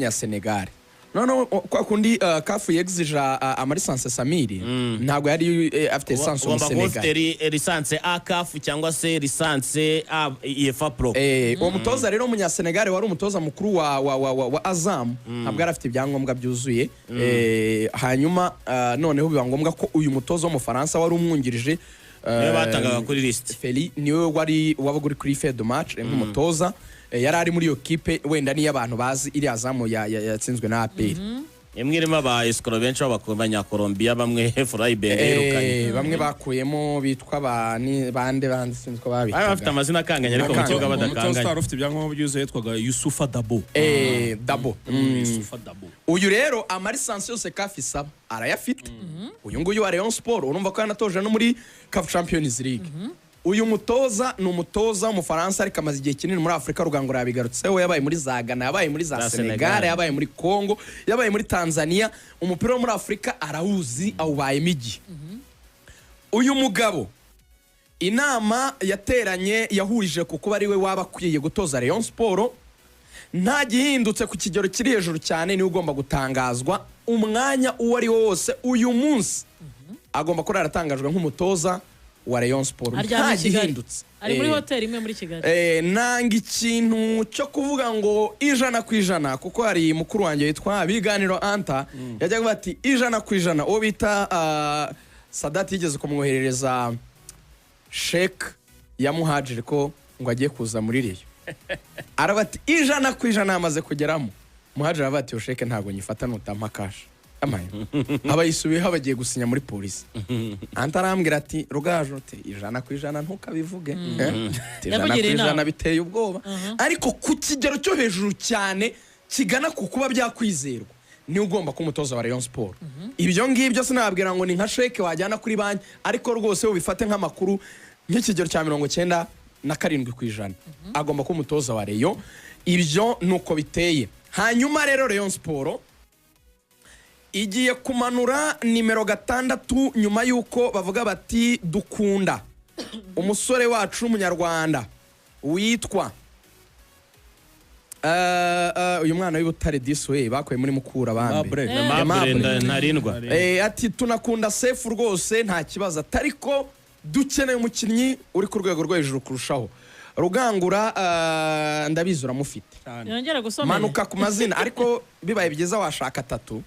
ya Senegal no kwa kundi kafu yexija amarisanse Samiri ntabwo yari afite lisansi mu Senegal lisansi A kafu cyangwa se lisansi A UEFA Pro uwo mutoza rero munya Senegal wari umutoza mukuru wa Azam ntabwo yari afite ibyangombwa byuzuye hanyuma noneho biba ngombwa ko uyu mutoza wo mu Faransa wari umwungirije niwe batangaga kuri list Feli niwe wabaga uri kuri fait de match nk'umutoza yari ari muri yo kipe wenda ni abantu bazi iri Azamu yatsinzwe na APR imwirimo aba escrow benshi b'abanya Colombia bamwe Furayi Bengerukanye bamwe bakuyemo bitwa bande sinzwe babita bafite amazina akanganya ariko mu kibuga badakanganya umutoza ufite ibyangombwa byuzuye yitwaga Youssoufa Dabo Youssoufa Dabo uyu rero amarisansi yose kafisaba arayafite uyu nguyu wa Rayon Sport urumva ko yanatoje no muri CAF Champions League uyu mutoza ni umutoza mu Faransa ariko amaze igihe kinini muri Afrika rugangura yabigarutseho yabaye muri za Ghana yabaye muri za Senegal yabaye muri Congo yabaye muri Tanzania umupira wo muri Afrika arawuzi awubaye migi uyu mugabo inama yateranye yahurije kuko bari we wabakwiye gutoza Rayon Sport nta gihindutse ku kigero kiri hejuru cyane ni ugomba gutangazwa umwanya uwo ari wo wose uyu munsi agomba ko aratangajwe nk'umutoza wa Rayon Sport nta gihindutse ari muri hotel imwe muri Kigali nanga ikintu cyo kuvuga ngo 100% kuko hari mukuru wanjye yitwa Biganiro Anta yajyaga bati 100% uwo bita Sadat yigeze kumwoherereza check ya Muhajiri ko ngo agiye kuza muri Rayon arabati 100% amaze kugeramo Muhajiri abati yo check ntago nyifata nutampa cash amaye abayisubiye habagiye gusinya muri polisi antarambwira ati rugajo te 100% ntukabivuge 100% biteye ubwoba ariko ku kigero cyo hejuru cyane kigana ku kuba byakwizerwa ni ugomba kumutoza wa Rayon Sport ibyo ngibyo sinababwira ngo ni nka sheke wajyana kuri banki ariko rwose ubifate nk'amakuru nk'ikigero cya 97% agomba kumutoza wa Rayon ibyo nuko biteye hanyuma rero Rayon Sport igiye kumanura nimero 6 nyuma yuko bavuga bati dukunda umusore wacu umunyarwanda witwa uyu mwana w'Ibutare Diswe bakoye muri Mukura bambe ntarindwa ati tunakunda Sefu rwose nta kibazo atariko dukeneye umukinnyi uri ku rwego rwo hejuru kurushaho Rugangura ndabizura mufite yongera gusomera manuka ku mazina ariko bibaye byiza washaka 3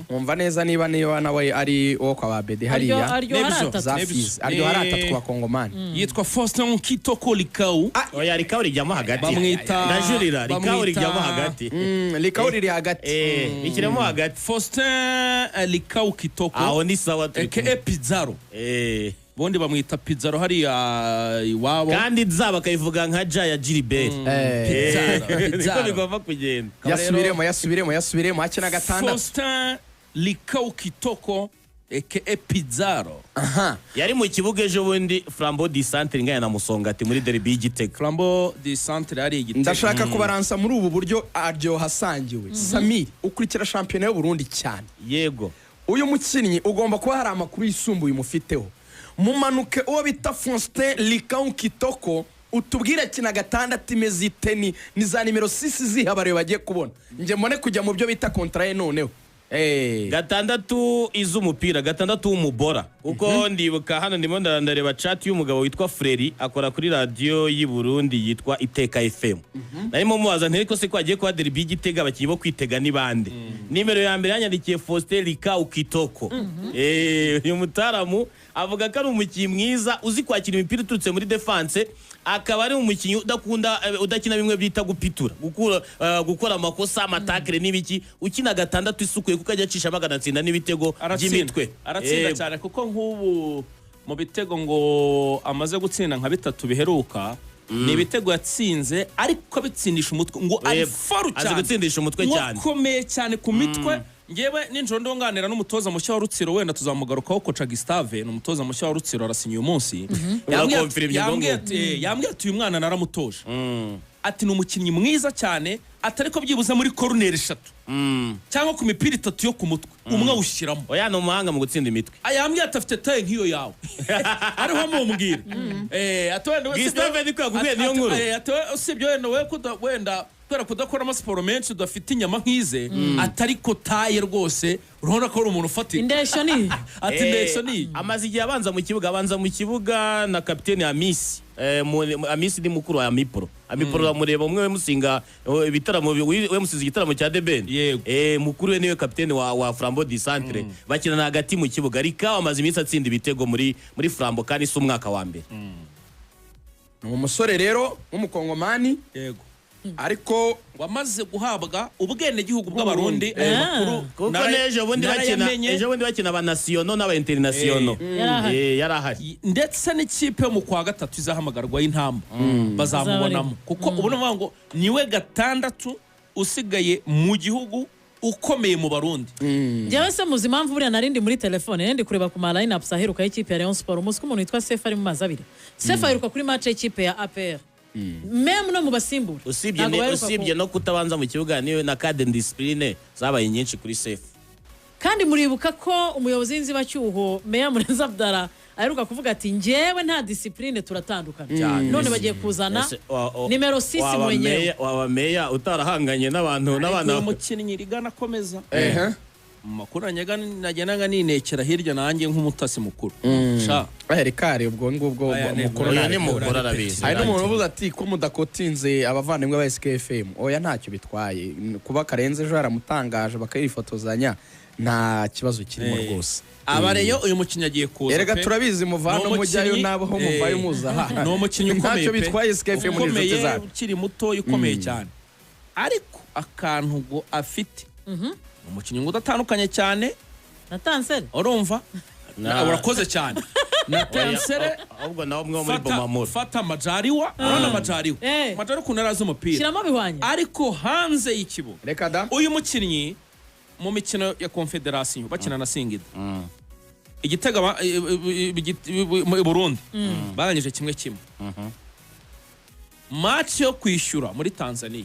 umva neza niba niyo nawe ari wo kwa babede hariya Zafiz aryo harata kwa Kongomani yitwa Faustin Kitoko Likau oya Likau rijyamo hagati bamwita ndajurira Likau rijyamo hagati Likau riri hagati ikiremo hagati Faustin Likau Kitoko aho ni sawa aka Pizarro bondi bamwita Pizarro hariya iwabo kandi nzaba kayivuga nka Jaya Gilbert niko bigomba kugenda yasubiremo akina 6 Faustin Likau Kitoko aka Pizarro yari mu kibuga ejo bundi Flambeau du Centre ngaya na Musongati muri derby y'Igitega Flambeau du Centre ari Igitega ndashaka kubaransa muri ubu buryo aryo hasangiwe Samir ukurikira championnat y'u Burundi cyane yego uyu mukinnyi ugomba kuba hari amakuru yisumbuye umufiteho mumanuke uwo bita Faustin Likau Kitoko utubwire kina 6 imeze iteni ni za nimero 6 zihabare bagiye kubona nje mbone kujya mu byo bita contrat noneho 6 iz'umupira 6 umubora uko ndibuka hano ndimo ndareba chat y'umugabo witwa Freri akora kuri radio y'I Burundi yitwa Iteka FM narimo mubaza nteriko se ko agiye kwa derby y'Igitega abakiyi bo kwitega ni bande nimero ya mbere yanyandikiye Faustin Likau Kitoko uyu mutaramu avuga ko ari umukinnyi mwiza uzi kwakira imipira uturutse muri defense akaba ari umukinnyi udakina bimwe byita gupitura gukora amakosa amatakere n'ibiki ukina 6 isukuye kuko ajya acisha baganatsinda n'ibitego by'imitwe aratsinda cyane kuko nk'ubu mu bitego ngo amaze gutsinda nka 3 biheruka ni ibitego yatsinze ariko bitsindisha umutwe ngo ari faru cyane azi gutsindisha umutwe cyane ukomeye cyane ku mitwe ngewe ninjoro ndonganira n'umutoza mushya wa Rutsiro wenda tuzamugarukaho Coach Gustave n'umutoza mushya wa Rutsiro arasinye uyu munsi yambwiye ati uyu mwana naramutoje ati n'umukinnyi mwiza cyane atariko byibuze muri corner 3 cyangwa ku mipira 3 yo ku mutwe umwe awushyiramo oya no muhanga mu gutsinda imitwe ayambwiye atafite taye nk'iyo yawe ariho mumubwira Gustave niko yakubwiye niyo nkuru usibye wenda we wenda kubera kudakoramo siporo menshi udafite inyama nk'ize atari ko taye rwose urabona ko ari umuntu ufatika indeshyo ni ati indeshyo ni amaze igihe abanza mu kibuga na kapiteni Amisi. Amisi ni mukuru wa Amipro bamureba umwe we musinga ibitaramo we musize igitaramo cya Deben. Mukuru we niwe kapiteni wa Flambeau du Centre bakina hagati mu kibuga ariko amaze iminsi atsinda ibitego muri Flambeau kandi si umwaka wa mbere. Ni umusore rero w'umukongomani yego ariko wamaze guhabwa ubwenegihugu bw'abarundi makuru kuko n'ejo bundi bakina aba nationaux n'aba internationaux yarahari ndetse n'ikipe yo mu kwa gatatu izahamagarwa y'intamba bazamubonamo kuko ubona ngo niwe gatandatu usigaye mu gihugu ukomeye mu Barundi. Njyewe se muzi impamvu buriya narindi muri telefone ndi kureba ku ma line ups aheruka y'ikipe ya Rayon Sport umunsi ko umuntu witwa Sefa ari mu mazi abiri. Sefa aheruka kuri match y'ikipe ya APR. Meme no mu basimbura usibye no kutabanza mu kibuga niyo na carte discipline zabaye nyinshi kuri Sefa. Kandi muribuka ko umuyobozi w'inzibacyuho Meya Murenzi Abdallah aheruka kuvuga ati njyewe nta discipline turatandukana none bagiye kuzana nimero 6 mwenyewe wa Meya utarahanganye n'abantu n'abana umukinnyi rigana komeza makuru nagendaga ninekera hirya nanjye nk'umutasi mukuru sha aherikare ubwo ngubwo mukuru ni mukuru arabizi hari n'umuntu uvuze ati ko mudakotinze abavandimwe ba SKFM oya ntacyo bitwaye kuba Karenze ejo yaramutangaje bakayifotozanya nta kibazo kirimo rwose. Abareyo uyu mukinnyi agiye kuza erega turabizi muvano mujyayo nabo ho muvayo muza no mukinnyi ukomeye ntacyo bitwaye SKFM muri inshuti zacu ukiri muto ukomeye cyane ariko akantu ngo afite umukinnyi ngo udatandukanye cyane na Tansere urumva urakoze cyane na Tansere ahubwo nawo mwe muri Bomamuro fata Majariwa urana Majariwa Majariwa kunaraza umupira kiramo bihwanye ariko hanze y'ikibuga reka da uyu mukinnyi mu mikino ya Confederation bakina na Singida igitega mu Burundi barangije kimwe match yo kwishyura muri Tanzania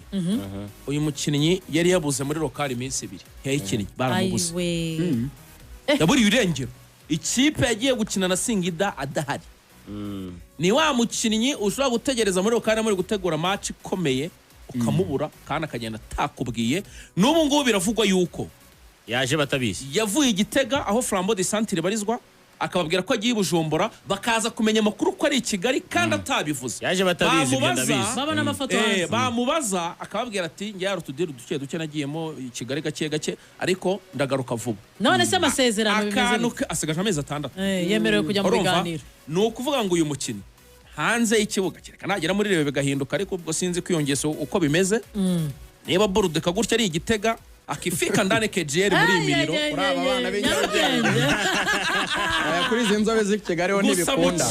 uyu mukinnyi yari yabuze muri lokali iminsi 2 yayikinnye baramubuze yaburi urengero ikipe yagiye gukina na Singida adahari ni wa mukinnyi ushobora gutegereza muri lokali muri gutegura match ikomeye ukamubura kandi akagenda atakubwiye n'ubu ngubu biravugwa yuko yaje batabizi yavuye igitega aho Flambeau du Centre barizwa akababwira ko agiye Bujumbura bakaza kumenya amakuru ko ari i Kigali kandi atabivuze yaje batabizi byendabizi babona amafoto hanze bamubaza akababwira ati njye yarutudira duke nagiyemo i Kigali gake ariko ndagaruka vuba none se amasezerano bimeze asigaje amezi 6 yemerewe kujya mu biganiro ni ukuvuga ngo uyu mukinnyi hanze y'ikibuga kireka nagera muri rebe bigahinduka ariko ubwo sinzi kwiyongeso uko bimeze niba Burudeka gutya ari igitega akifika ndani KGR muri imiro kuri aba bana b'Inyarugenge kuri izi nzobe z'Ikigali ho ntibikunda